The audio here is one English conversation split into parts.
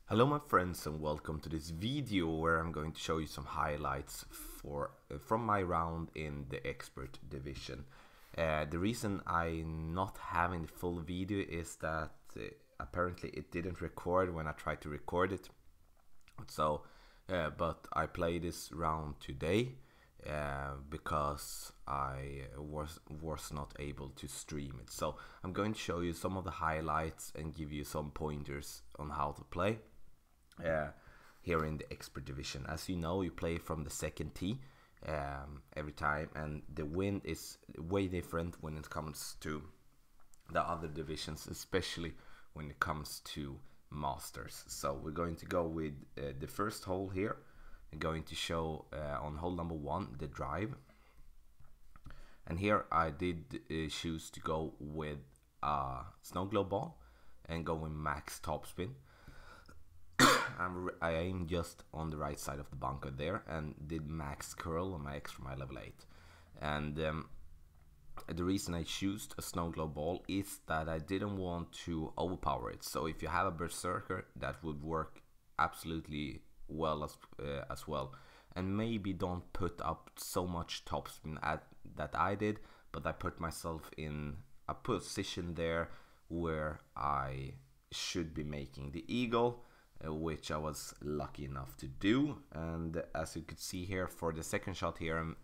Hello my friends and welcome to this video where I'm going to show you some highlights from my round in the expert division. The reason I'm not having the full video is that apparently it didn't record when I tried to record it. But I played this round today because I was not able to stream it. So I'm going to show you some of the highlights and give you some pointers on how to play here in the expert division. As you know, you play from the second tee every time, and the wind is way different when it comes to the other divisions, especially when it comes to masters. So we're going to go with the first hole here. I'm going to show on hole number 1 the drive, and here I did choose to go with a snow globe ball and go with max topspin. I aim just on the right side of the bunker there and did max curl on my extra mile level 8. And the reason I chose a snow globe ball is that I didn't want to overpower it. So if you have a berserker, that would work absolutely well as well. And maybe don't put up so much topspin that I did, but I put myself in a position there where I should be making the eagle, which I was lucky enough to do. And as you could see here, for the second shot here, I'm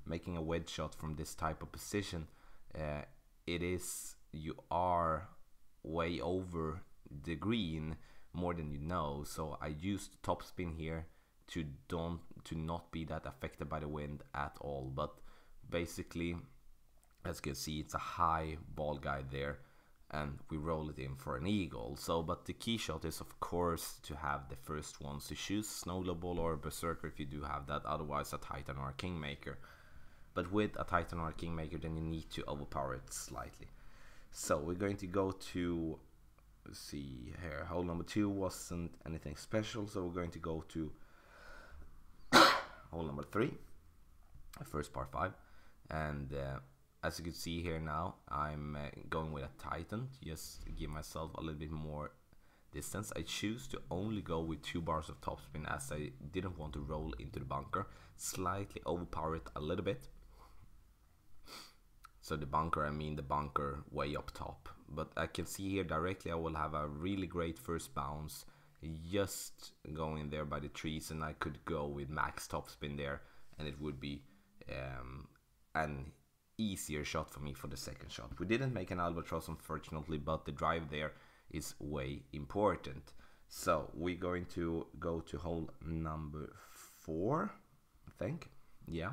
making a wedge shot from this type of position. You are way over the green more than you know, so I used topspin here to not be that affected by the wind at all. But basically, as you can see, it's a high ball guide there, and we roll it in for an eagle. So, but the key shot is of course to have the first one. So choose snow globe ball or berserker if you do have that, otherwise a titan or a kingmaker. But with a titan or a kingmaker, then you need to overpower it slightly. So we're going to go to, let's see here, hole number 2 wasn't anything special, so we're going to go to hole number 3, first par 5, and as you can see here now, I'm going with a titan, just to give myself a little bit more distance. I choose to only go with 2 bars of topspin as I didn't want to roll into the bunker, slightly overpower it a little bit. So the bunker, I mean the bunker way up top. But I can see here directly I will have a really great first bounce, just going there by the trees, and I could go with max topspin there, and it would be an easier shot for me for the second shot. We didn't make an albatross unfortunately, but the drive there is way important. So we're going to go to hole number 4, I think. Yeah.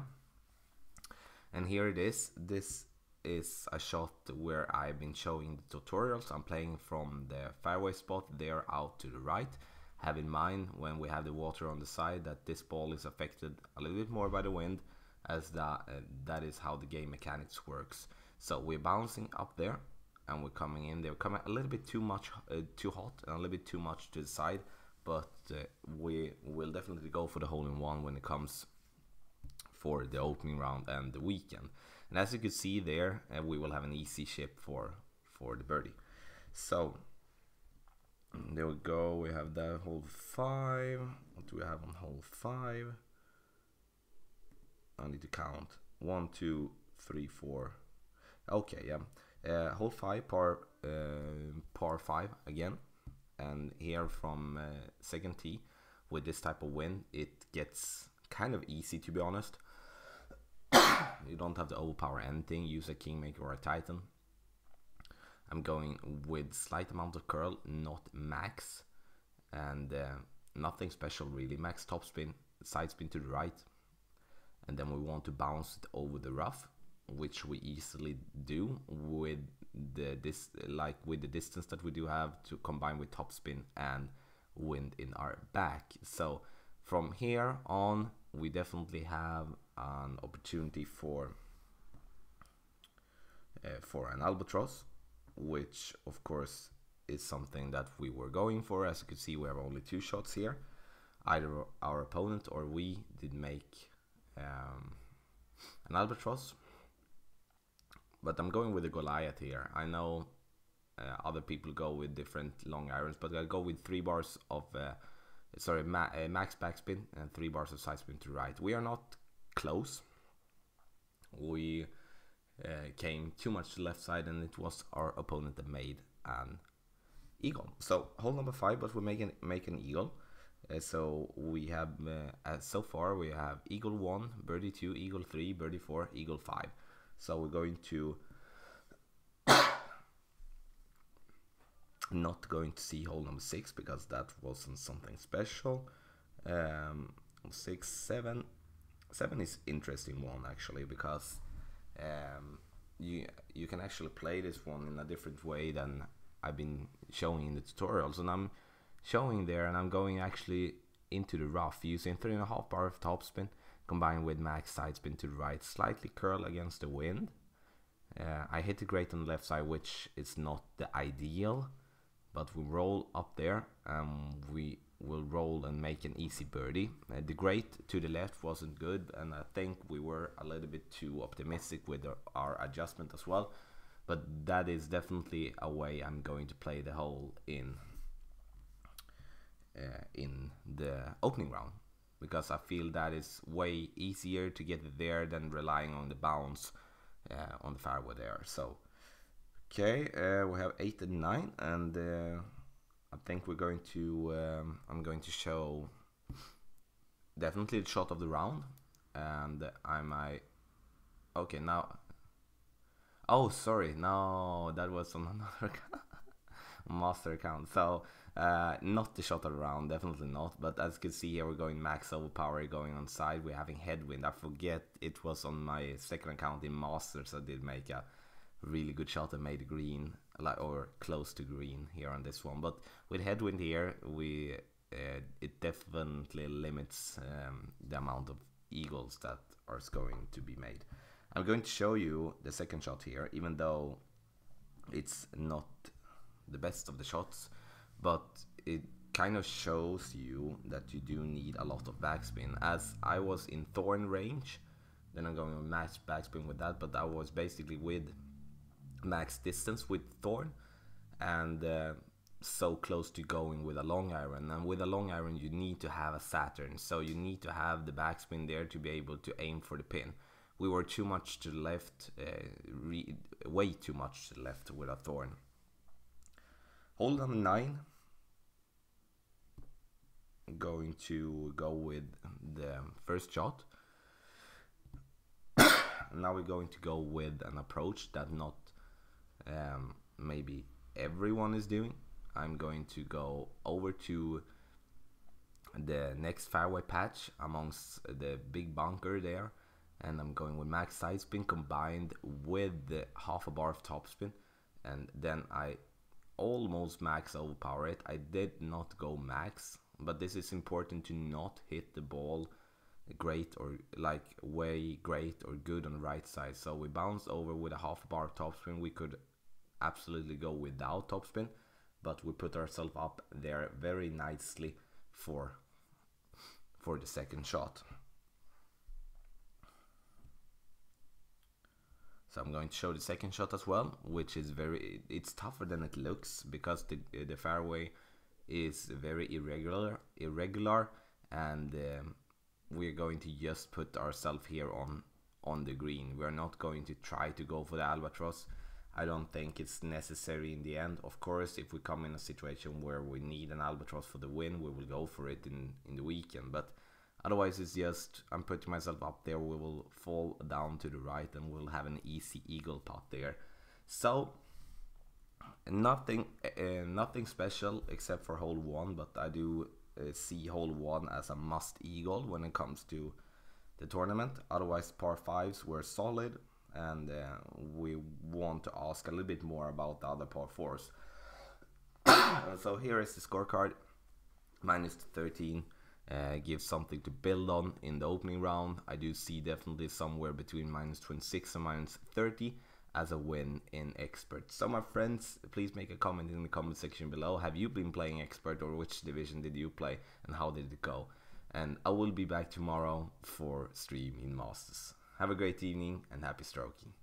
And here it is. This is a shot where I've been showing the tutorials. I'm playing from the fairway spot there out to the right. Have in mind when we have the water on the side that this ball is affected a little bit more by the wind, as that is how the game mechanics works. So we're bouncing up there and we're coming in there. We're coming a little bit too much, too hot, and a little bit too much to the side, but we will definitely go for the hole-in-one when it comes for the opening round and the weekend. And as you can see there, we will have an easy chip for the birdie. So there we go. We have that hole 5. What do we have on hole 5? I need to count 1, 2, 3, 4. Okay, yeah. Hole 5, par 5 again, and here from second tee with this type of wind, it gets kind of easy, to be honest. You don't have to overpower anything. Use a kingmaker or a titan. I'm going with slight amount of curl, not max, and nothing special really. Max topspin, side spin to the right, and then we want to bounce it over the rough, which we easily do with the distance that we do have to combine with topspin and wind in our back. So from here on, we definitely have an opportunity for an albatross, which of course is something that we were going for. As you can see, we have only 2 shots here. Either our opponent or we did make an albatross, but I'm going with the Goliath here. I know Other people go with different long irons, but I go with 3 bars of max backspin and 3 bars of side spin to right. We are not close. We came too much to the left side, and it was our opponent that made an eagle. So hole number 5, but we make an eagle. So we have so far we have eagle 1, birdie 2, eagle 3, birdie 4, eagle 5. So we're going to not going to see hole number 6 because that wasn't something special. 6, 7 is interesting one actually, because you can actually play this one in a different way than I've been showing in the tutorials, and I'm showing there, and I'm going actually into the rough using 3.5 bar of topspin combined with max side spin to the right, slightly curl against the wind. I hit the grate on the left side, which is not the ideal, but we roll up there, and we will roll and make an easy birdie. The grate to the left wasn't good, and I think we were a little bit too optimistic with our adjustment as well, but that is definitely a way I'm going to play the hole in the opening round, because I feel that is way easier to get there than relying on the bounce on the fairway there. So okay, we have 8 and 9, and I think we're going to I'm going to show definitely the shot of the round, and okay now. Oh, sorry, no, that was on another master account. So not the shot of the round, definitely not. But as you can see here, we're going max overpower, going on side. We're having headwind. I forget it was on my second account in Masters. I did make a really good shot and made green, or close to green here on this one. But with headwind here, it definitely limits the amount of eagles that are going to be made. I'm going to show you the second shot here, even though it's not the best of the shots, but it kind of shows you that you do need a lot of backspin. As I was in thorn range, then I'm going to max backspin with that, but I was basically with max distance with thorn, and so close to going with a long iron. And with a long iron you need to have a Saturn, so you need to have the backspin there to be able to aim for the pin. We were too much to the left, way too much to the left with a thorn. Hole number 9, going to go with the first shot. Now we're going to go with an approach that not maybe everyone is doing. I'm going to go over to the next fairway patch amongst the big bunker there, and I'm going with max side spin combined with the half a bar of topspin, and then I almost max overpower it. I did not go max, but this is important to not hit the ball great or like way great or good on the right side. So we bounce over with a half bar of topspin. We could absolutely go without topspin, but we put ourselves up there very nicely for the second shot. So I'm going to show the second shot as well, which is it's tougher than it looks, because the fairway is very irregular, and we're going to just put ourselves here on the green. We're not going to try to go for the albatross. I don't think it's necessary in the end. Of course, if we come in a situation where we need an albatross for the win, we will go for it in the weekend, but otherwise it's just I'm putting myself up there. We will fall down to the right and we'll have an easy eagle putt there. So nothing special except for hole 1, but I do see hole 1 as a must eagle when it comes to the tournament. Otherwise par 5s were solid, and we want to ask a little bit more about the other par 4s. So here is the scorecard. Minus 13 gives something to build on in the opening round. I do see definitely somewhere between minus 26 and minus 30 as a win in expert. So my friends, please make a comment in the comment section below. Have you been playing expert, or which division did you play and how did it go? And I will be back tomorrow for stream in Masters. Have a great evening and happy stroking.